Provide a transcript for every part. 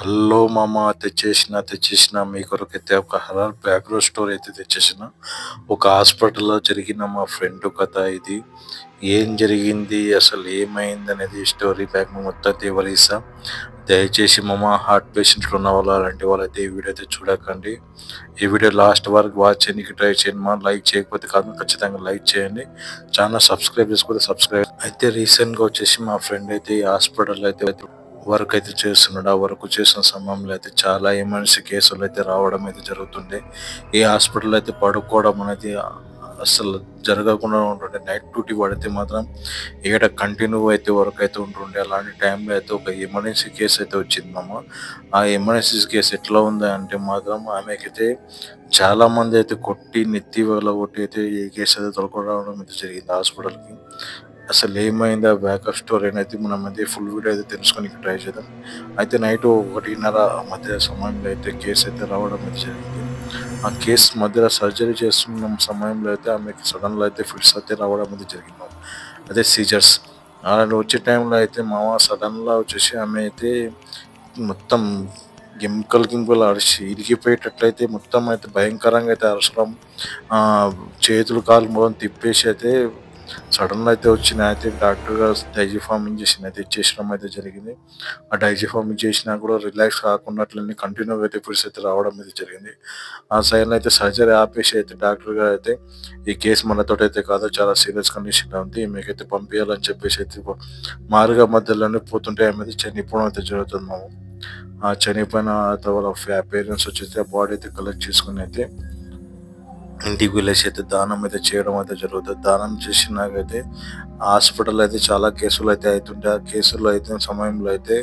Hello మామ, తెచ్చేసిన మీ కొరకైతే ఒక horror background story అయితే తెచ్చేసిన. ఒక హాస్పిటల్‌లో జరిగిన మా ఫ్రెండ్ కథ ఇది. ఏం జరిగింది, అసలు ఏమైందనేది స్టోరీ బ్యాక్ మొత్తం అయితే వివరిస్తా. దయచేసి మామ, హార్ట్ పేషెంట్లు ఉన్నవాళ్ళు అలాంటి వాళ్ళైతే ఈ వీడియో అయితే చూడకండి. ఈ వీడియో లాస్ట్ వరకు వాచ్ చేయడానికి ట్రై చేయండి మా. లైక్ చేయకపోతే కాదు, ఖచ్చితంగా లైక్ చేయండి. ఛానల్ సబ్స్క్రైబ్ చేసుకోతే సబ్స్క్రైబ్. అయితే రీసెంట్‌గా వచ్చేసి మా ఫ్రెండ్ అయితే ఈ హాస్పిటల్‌లో అయితే వర్క్ అయితే చేస్తున్నాడు. ఆ వర్క్ చేసిన సమయంలో అయితే చాలా ఎమర్జెన్సీ కేసులు అయితే రావడం అయితే జరుగుతుండే. ఈ హాస్పిటల్ అయితే పడుకోవడం అనేది అసలు జరగకుండా ఉంటుండే. నైట్ డ్యూటీ పడితే మాత్రం ఏడ కంటిన్యూ అయితే వర్క్ అయితే ఉంటుండే. అలాంటి టైంలో అయితే ఒక ఎమర్జెన్సీ కేసు అయితే వచ్చింది మామ. ఆ ఎమర్జెన్సీ కేసు ఎట్లా ఉంది అంటే మాత్రం ఆమెకైతే చాలా మంది అయితే కొట్టి నెత్తి కొట్టి అయితే ఈ కేసు అయితే తొలగడం అయితే జరిగింది హాస్పిటల్కి. అసలు ఏమైంది, ఆ బ్యాకప్ స్టోరీ అనేది మనం అయితే ఫుల్ వీడియో అయితే తెలుసుకొని ట్రై చేద్దాం. అయితే నైట్ 1:30 మధ్య సమయంలో అయితే కేసు అయితే రావడం అయితే జరిగింది. ఆ కేసు మధ్యలో సర్జరీ చేస్తున్న సమయంలో అయితే ఆమెకి సడన్గా అయితే ఫిట్స్ అయితే రావడం అయితే జరిగింది. అదే సీజర్స్ అలాంటి వచ్చే టైంలో అయితే మామ సడన్గా వచ్చేసి ఆమె అయితే మొత్తం గింకలు అరిచి ఇరిగిపోయేటట్లయితే మొత్తం అయితే భయంకరంగా అయితే అరచడం, చేతులు కాళ్ళు మొత్తం తిప్పేసి అయితే సడన్గా అయితే వచ్చిన అయితే డాక్టర్ గారు డైజిఫామ్ ఇంజెక్షన్ అయితే ఇచ్చేసడం అయితే జరిగింది. ఆ డైజిఫామ్ ఇంజెక్షన్ కూడా రిలాక్స్ కాకుండా అట్లనే కంటిన్యూగా అయితే ఫిట్స్ అయితే రావడం అయితే జరిగింది. ఆ సైడ్లో అయితే సర్జరీ ఆపేసి అయితే డాక్టర్ గారు అయితే ఈ కేసు మనతోటి అయితే కాదు, చాలా సీరియస్ కండిషన్లో ఉంది, మీకైతే పంపించాలని చెప్పేసి అయితే మారుగా మధ్యలోనే పోతుంటే ఆమె అయితే చనిపోవడం అయితే జరుగుతుంది మాము. ఆ చనిపోయిన వాళ్ళ పేరెంట్స్ వచ్చేసి ఆ బాడీ అయితే కలెక్ట్ చేసుకుని అయితే ఇంటికి వెళ్ళేసి అయితే దానం అయితే చేయడం అయితే జరుగుతుంది. దానం చేసినాకైతే హాస్పిటల్ అయితే చాలా కేసులు అయితే అవుతుంటాయి. ఆ కేసుల్లో అయితే సమయంలో అయితే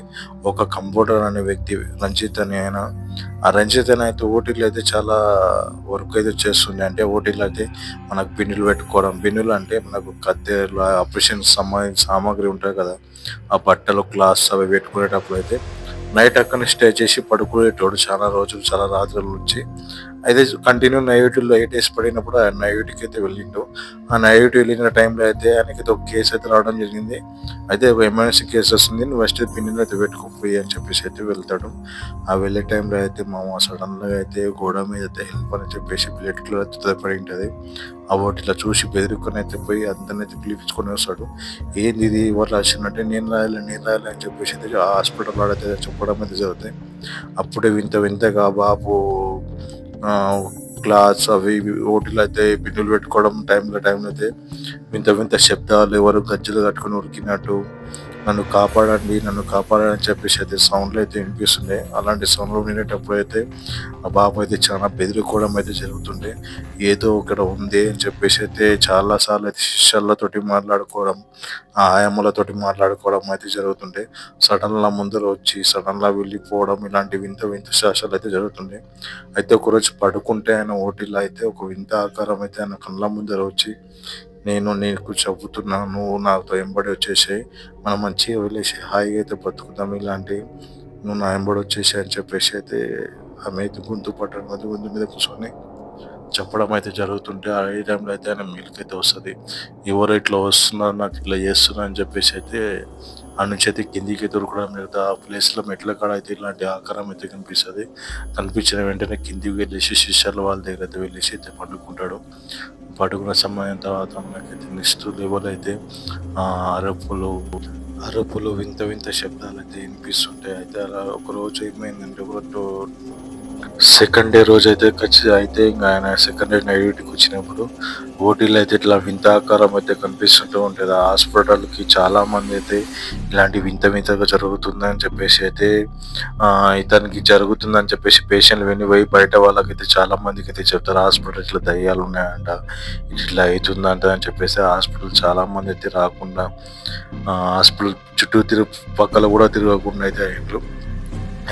ఒక కంప్యూటర్ అనే వ్యక్తి రంజిత్ అని ఆయన, ఆ రంజిత్ అని అయితే ఓటీలో అయితే చాలా వర్క్ అయితే చేస్తుండే. అంటే ఓటీలో అయితే మనకు బిన్నులు పెట్టుకోవడం, బిన్నులు అంటే మనకు కత్తెలు ఆపరేషన్ సంబంధించిన సామాగ్రి ఉంటుంది కదా, ఆ బట్టలు క్లాత్స్ అవి పెట్టుకునేటప్పుడు అయితే నైట్ అక్కడనే స్టే చేసి పడుకునేటోడు చాలా రోజులు, చాలా రాత్రుల నుంచి. అయితే కంటిన్యూ నైట్ 8 డేస్ పడినప్పుడు ఆ నైట్కి అయితే వెళ్ళిండు. ఆ నైట్ వెళ్ళిన టైంలో అయితే ఆయనకైతే ఒక కేసు అయితే రావడం జరిగింది. అయితే ఒక ఎమర్జెన్సీ కేసు వస్తుంది, నువ్వు ఫస్ట్ పిన్నిని అయితే పెట్టుకోపోయి అని చెప్పేసి అయితే వెళ్తాడు. ఆ వెళ్ళే టైంలో అయితే మామ సడన్గా అయితే గోడ మీద అయితే హెల్ప్ అని చెప్పేసి ప్లేట్లో అయితే పడి ఉంటుంది. ఆ ఇట్లా చూసి బెదిరుకొని అయితే పోయి అందరిని అయితే పిలిపించుకొని వస్తాడు. ఏంది ఇది, ఎవరు రాసిందంటే నేను రాయాలి అని చెప్పేసి అయితే ఆ హాస్పిటల్ అయితే చెప్పడం అయితే జరుగుతాయి. అప్పుడే వింత వింతగా బాబు క్లాత్స్ అవి ఇవి ఓటీలు అయితే బిన్నులు పెట్టుకోవడం టైంలో అయితే వింత వింత శబ్దాలు, ఎవరు గజ్జలు కట్టుకుని ఉరికినట్టు, నన్ను కాపాడండి అని చెప్పేసి అయితే సౌండ్లు అయితే వినిపిస్తుండే. అలాంటి సౌండ్లు వినేటప్పుడు అయితే ఆ బాబు అయితే చాలా బెదిరికోవడం అయితే జరుగుతుండే. ఏదో ఇక్కడ ఉంది అని చెప్పేసి అయితే చాలాసార్లు అయితే శిష్యులతోటి మాట్లాడుకోవడం, ఆ ఆయమ్మలతోటి మాట్లాడుకోవడం అయితే జరుగుతుండే. సడన్గా ముందర వచ్చి సడన్గా వెళ్ళిపోవడం, ఇలాంటి వింత వింత శాసనాలు అయితే జరుగుతుండే. అయితే ఒకరోజు పడుకుంటే ఆయన ఓటీలో అయితే ఒక వింత ఆకారం అయితే ఆయన కళ్ళ ముందర వచ్చి, నేను నీకు చెబుతున్నాను, నువ్వు నాతో వెంబడి వచ్చేసాయి, మనం మంచిగా వెళ్ళేసి హాయిగా అయితే బతుకుతాం, ఇలాంటి నువ్వు నా వెంబడి వచ్చేసాయి అని చెప్పేసి అయితే ఆమె అయితే గొంతు పట్టడం అది గొంతు మీద కూర్చొని చెప్పడం అయితే జరుగుతుంటే ఆ ఏ టైంలో అయితే ఆయన మీదకి అయితే వస్తుంది. ఎవరు ఇట్లా వస్తున్నారు, నాకు ఇట్లా చేస్తున్నారు అని చెప్పేసి అయితే ఆ నుంచి అయితే కిందికి దొరకడం లేదు. ఆ ప్లేస్లో మెట్ల కాడ అయితే ఇలాంటి ఆకారం అయితే కనిపిస్తుంది. కనిపించిన వెంటనే కిందికి వెళ్ళేసి శిష్యుల వాళ్ళ దగ్గర అయితే వెళ్ళేసి అయితే పడుకుంటాడు. పడుకున్న సమయం తర్వాత మనకైతే నెక్స్ట్ లెవెల్ అయితే అరుపులు అరుపులు వింత వింత శబ్దాలు అయితే వినిపిస్తుంటాయి. అయితే అలా ఒకరోజు ఏమైందంటే సెకండ్ డే రోజు అయితే అయితే ఇంకా ఆయన సెకండ్ డే నైట్ డ్యూటీకి వచ్చినప్పుడు ఓటీలో అయితే ఇట్లా వింత ఆకారం అయితే కనిపిస్తుంటూ ఉంటుంది. ఆ హాస్పిటల్కి చాలా మంది అయితే ఇలాంటి వింత వింతగా జరుగుతుందని చెప్పేసి అయితే ఇతనికి జరుగుతుందని చెప్పేసి పేషెంట్లు వినిపోయి బయట వాళ్ళకైతే చాలా మందికి అయితే చెప్తారు, హాస్పిటల్ ఇట్లా దయ్యాలు ఉన్నాయంట, ఇట్లా అవుతుందంట అని చెప్పేసి హాస్పిటల్ చాలా మంది అయితే రాకుండా హాస్పిటల్ చుట్టూ పక్కల కూడా తిరగకుండా అయితే అయ్యిండ్రు.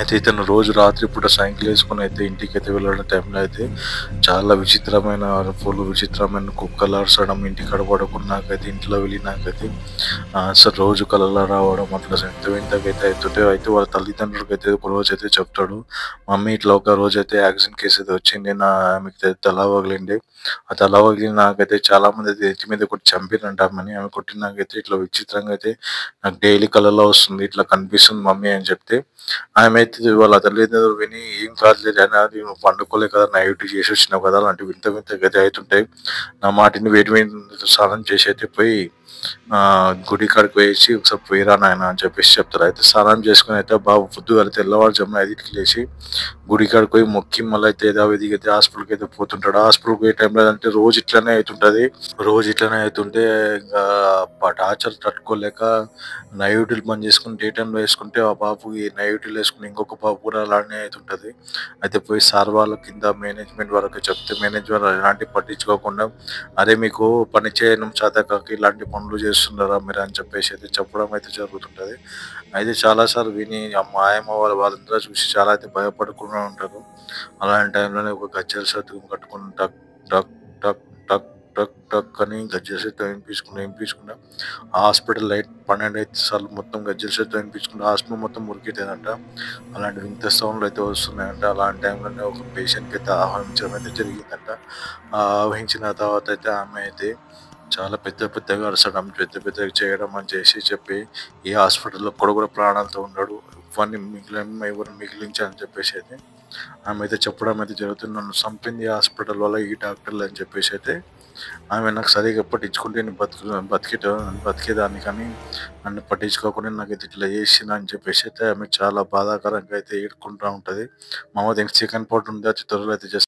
అయితే ఇతను రోజు రాత్రి పూట సైకిల్ వేసుకొని అయితే ఇంటికి అయితే వెళ్ళడం టైంలో అయితే చాలా విచిత్రమైన అరుపులు, విచిత్రమైన కుక్కలు అరచడం, ఇంటికాడ పడుకున్నాకైతే ఇంట్లో వెళ్ళినాకైతే అసలు రోజు కళలో రావడం, అట్లా వింత వింతగా అయితే అవుతుంటే అయితే వాళ్ళ తల్లిదండ్రులకి అయితే ఒక రోజు అయితే చెప్తాడు, మమ్మీ ఇట్లా ఒక రోజు అయితే యాక్సిడెంట్ కేసు అయితే వచ్చింది, ఆమెకి తల పగిలింది, ఆ తల పగిలిన నాకైతే చాలా మంది అయితే ఎత్తి మీద కొట్టి చంపిరంటామని, ఆమె కొట్టిన నాకైతే ఇట్లా విచిత్రంగా అయితే నాకు డైలీ కళలో వస్తుంది, ఇట్లా కనిపిస్తుంది మమ్మీ అని చెప్తే ఆమె అయితే వాళ్ళ తల్లిదండ్రులు విని "ఏం కాదులే నాన్న నువ్వు పండుకోలే కదా! నైట్ చేసొచ్చినావు కదా!" అలాంటి వింత వింతగైతే అయితుంటాయి. నా మాటిని వేడి వేడి నీళ్ళతో స్నానం చేసి అయితే పోయి గుడి కాడికి పోయేసి "ఒకసారి పోయిరా నాయనా" అని చెప్పేసి చెప్తారు. అయితే స్నానం చేసుకొని అయితే బాబు పొద్దుగాల తెల్లవారుజామున 5కి లేసి గుడి కాడికి పోయి మొక్కి మళ్ళీ అయితే యథావిధిగా అయితే హాస్పిటల్‌కి అయితే పోతుంటాడు. హాస్పిటల్‌కి పోయే టైంలో అంటే రోజు ఇట్లనే అయితుంటది. రోజు ఇట్లనే అయితుంటే ఇంగా టార్చర్ తట్టుకోలేక నైట్ డ్యూటీలు బంద్ చేసుకొని డే టైమ్‌లో యేసుకుంటే ఆ బాబుకి నైట్ డ్యూటీలు యేసుకుని ఇంకొక బాబు కూడా అలానే అయితుంటది. అయితే పోయి సార్ వాళ్ళ కింద మేనేజ్‌మెంట్ వాళ్ళకి చెప్తే మేనేజ్‌మెంట్ ఎలాంటివి పట్టించుకోకుండా "అరే! మీకు పని చేయడం చేతకాక ఇలాంటి పనులు చేస్తున్నారా మీరు" అని చెప్పేసి అయితే చెప్పడం అయితే జరుగుతుంటది. అయితే చాలా సార్లు విని ఆ మాయమ్మ వాళ్ళందరూ చూసి చాలా అయితే భయపడకుండా ఉంటారు. అలాంటి టైంలోనే ఒక గజ్జెల శతకం కట్టుకొని టక్ టక్ టక్ టక్ టక్ టక్ అని గజ్జెల శతకం వినిపించుకుంటా హాస్పిటల్ లైట్ 12 సార్లు మొత్తం గజ్జెల శబ్దం వినిపించుకుంటూ హాస్పిటల్ మొత్తం మురికిపోయిందంట. అలాంటి వింత సౌండ్‌లు అయితే వస్తున్నాయంట. అలాంటి టైంలోనే ఒక పేషెంట్‌కి అయితే ఆహ్వానించడం అయితే జరిగిందంట. ఆవహించిన తర్వాత అయితే ఆమె అయితే చాలా పెద్ద పెద్దగా అరచడం, పెద్ద పెద్దగా చేయడం అని చెప్పి ఏ హాస్పిటల్‌లో కూడా ప్రాణాలతో ఉండడు. ఎవరిని మిగిలించని చెప్పేసి అయితే ఆమె అయితే చెప్పడం అయితే జరుగుతుంది. నన్ను చంపింది హాస్పిటల్ వల్ల ఈ డాక్టర్లు అని చెప్పేసి అయితే ఆమె నాకు సరిగ్గా పట్టించుకుంటే నేను బతికేదాన్ని కానీ నన్ను పట్టించుకోకుండా నాకైతే ఇట్లా చేసింది అని చెప్పేసి అయితే ఆమె చాలా బాధాకరంగా అయితే ఏడ్చుకుంటా ఉంటది. మామ దీనికి సెకండ్ పార్ట్ ఉంది. అది త్వరలో అయితే